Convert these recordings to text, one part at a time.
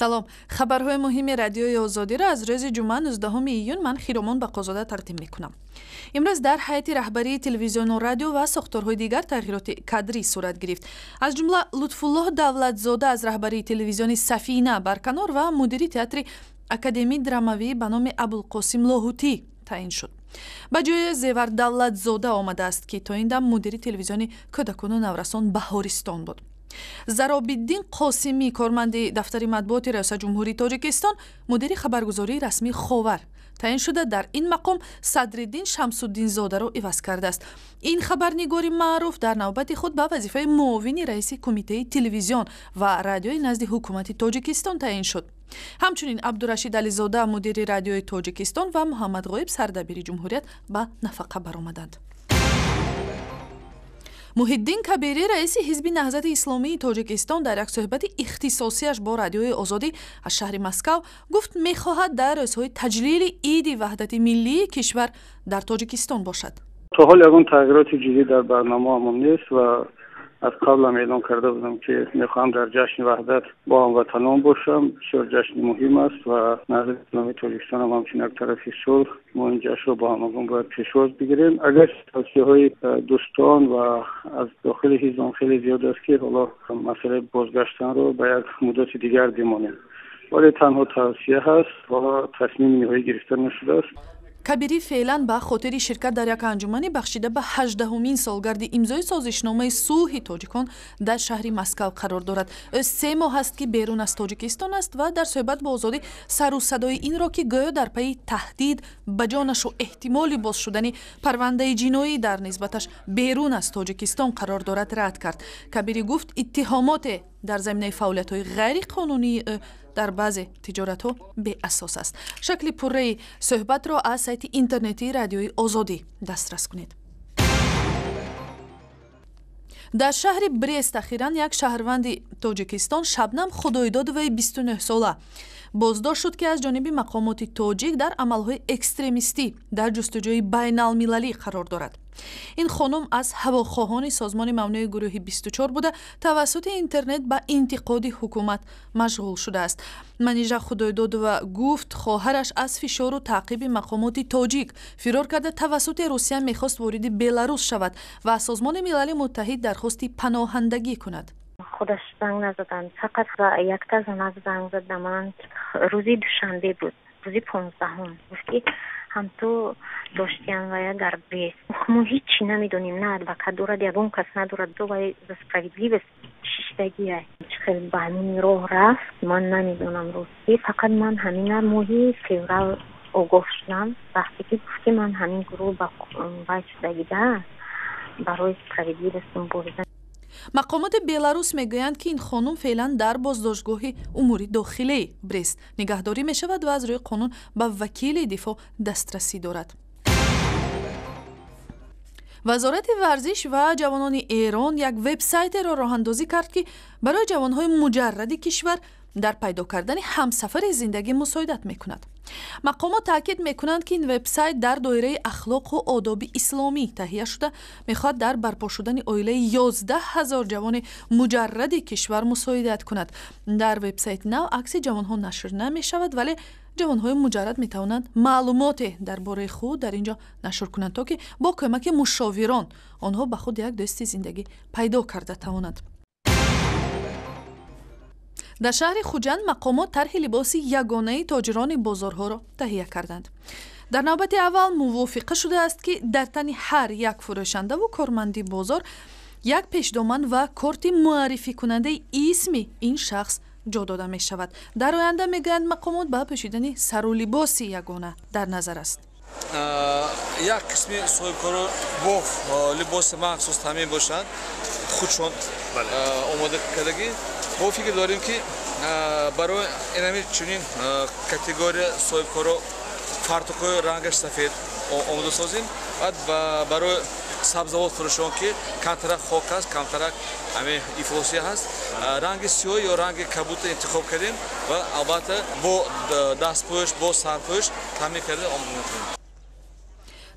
салом. хабарҳои муҳими радиои озодиро аз рӯзи ҷумъа 19 июн ман хиромон бақозода тақдим мекунам. имрӯз дар ҳайати раҳбарии телевизиону радио ва сохторҳои дигар тағйироти кадрӣ сурат гирифт. аз ҷумла лутфуллоҳ давлатзода аз раҳбарии телевизиони сафина барканор ва мудири театри академии драмавӣ ба номи абулқосим лоҳутӣ таъин шуд. ба ҷои зевар давлатзода омадааст, ки то ин дам мудири телевизиони кӯдакону наврасон баҳористон буд. заробиддин қосимӣ, корманди дафтари матбуоти раисаҷумҳурии Тоҷикистон, мудири хабаргузории расмии ховар таъин шуда, дар ин мақом Садриддин Шамсуддинзодаро иваз кардааст. ин хабарнигори маъруф дар навбати худ ба вазифаи муовини раиси кумитаи телевизион ва радиои назди ҳукумати Тоҷикистон таъин шуд. ҳамчунин Абдурашид Ализода, мудири радиои Тоҷикистон ва Муҳаммад Ғоиб, сардабири ҷумҳурият ба нафақа баромаданд. Муҳиддин Кабирӣ, раиси ҳизби наҳзати исломии Тоҷикистон, дар як суҳбати ихтисосияш бо радиои Озодӣ аз шаҳри Москав гуфт мехоҳад дар рӯзҳои таҷлили иди ваҳдати миллии кишвар дар Тоҷикистон бошад. то ҳол ягон тағйироти ҷиддӣ дар барномаамон нест ва аз қаблам эълон карда будам, ки мехоҳам дар ҷашни ваҳдат бо ҳамватанон бошам. бисёр ҷашни муҳим аст ва наҳзати исломии Тоҷикистон ҳам ҳамчун як тарафи сулҳ. мо ин ҷашнро бо ҳамагон бояд пешвоз бигирем. агар тавсияҳои дӯстон ва аз дохили ҳизбам хеле зиёд аст, ки ҳоло масъалаи бозгаштанро ба як муддати дигар бимонем, вале танҳо тавсия ҳаст ва тасмими ниҳоӣ гирифта нашудааст. Кабирӣ феълан ба хотири ширкат дар як анҷумани бахшида ба 18-умин солгарди имзои созишномаи сулҳи тоҷикон дар шаҳри Москав қарор дорад. ӯ 3 моҳ аст, ки берун аз Тоҷикистон аст ва дар суҳбат бо Озодӣ сару садои инро, ки гӯё дар пайи таҳдид ба ҷонашу эҳтимоли боз шудани парвандаи ҷиноӣ дар нисбаташ берун аз Тоҷикистон қарор дорад, рад кард. Кабирӣ гуфт иттиҳомоте дар заминаи фаъолиятҳои ғайриқонунии ӯ дар баъзе тиҷоратҳо беасос аст. шакли пурраи суҳбатро аз сайти интернетии радиои Озодӣ дастрас кунед. дар шаҳри Брест ахиран як шаҳрванди Тоҷикистон, Шабнам Худоидодоваи 29 сола боздошт шуд, ки аз ҷониби мақомоти тоҷик дар амалҳои экстремистӣ дар ҷустуҷӯи байналмилалӣ қарор дорад. ин хонум аз ҳавохоҳони созмони мамнӯи гурӯҳи 24 буда тавассути интернет ба интиқоди ҳукумат машғул шудааст. Манижа Худоидодова гуфт хоҳараш аз фишору таъқиби мақомоти тоҷик фирор карда тавассути Русия мехост вориди Беларус шавад ва аз Созмони милали муттаҳид дархости паноҳандагӣ кунад. خودش زنگ نزدن، فقط یک تا زنگ زد به من. روزی دوشنبه بود، روزی 15ام. گفتی هم تو داشتیم و در بیست ما هیچی نمیدونیم، نه البته دورد یکون کس ندورد دو و سپرایدلیوست ششتگیه. خیلی به همین راه رفت، من نمیدونم روزی، فقط من همین ماهی فورال آگاه شدم وقتی که گفتی من همین گروه با باید شدگیده برای سپرایدلیوستم بردم. мақомоти Беларус мегӯянд, ки ин хонум феълан дар боздоштгоҳи умури дохилии Брест нигаҳдорӣ мешавад ва аз рӯи қонун ба вакили дифоъ дастрасӣ дорад. вазорати варзиш ва ҷавонони Эрон як вебсайтеро роҳандозӣ кард, ки барои ҷавонҳои муҷарради кишвар дар пайдо кардани ҳамсафари зиндагӣ мусоидат мекунад. мақомот таъкид мекунанд, ки ин вебсайт дар доираи ахлоқу одоби исломӣ таҳия шуда мехоҳад дар барпо шудани оилаи 11 000 ҷавони муҷарради кишвар мусоидат кунад. дар вебсайти нав акси ҷавонҳо нашр намешавад, вале ҷавонҳои муҷаррад метавонанд маълумоте дар бораи худ дар ин ҷо нашр кунанд, то ки бо кӯмаки мушовирон онҳо ба худ як дӯсти зиндагӣ пайдо карда тавонанд. дар шаҳри Хуҷанд мақомот тарҳи либоси ягонаи тоҷирони бозорҳоро таҳия карданд. дар навбати аввал мувофиқа шудааст, ки дар тани ҳар як фурӯшандаву корманди бозор як пешдоман ва корти муаррификунандаи исми ин шахс ҷо дода мешавад. дар оянда мегӯянд мақомот ба пӯшидани сару либоси ягона дар назар аст. як қисми соҳибкоро бо либоси махсус таъмин бошанд, худшон омода кардагӣ. мо фикр дорем, ки барои инами чунин категория соҳибкоро фартуқҳои рангаш сафед омода созем. барои сабзавот фурӯшон, ки камтарак хок аст, камтарак ифлосия ҳаст, ранги сиёҳ ё ранги кабута интихоб кардем ва албатта бо дастпӯш, бо сарпӯш таъмин карда омода мекунем.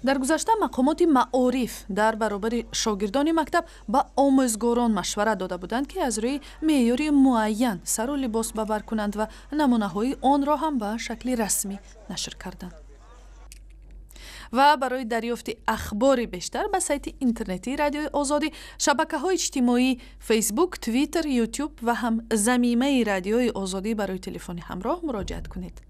дар гузашта мақомоти маориф дар баробари шогирдони мактаб ба омӯзгорон машвара дода буданд ки аз рӯи меъёри муайян сару либос ба бар кунанд ва намунаҳои онро ҳам ба шакли расмӣ нашр карданд. ва барои дарёфти ахбори бештар ба сайти интернетии радиои озодӣ, шабакаҳои иҷтимоӣ, фейсбук, твиттер, ютуб ва ҳам замимаи радиои озодӣ барои телефони ҳамроҳ муроҷиат кунед.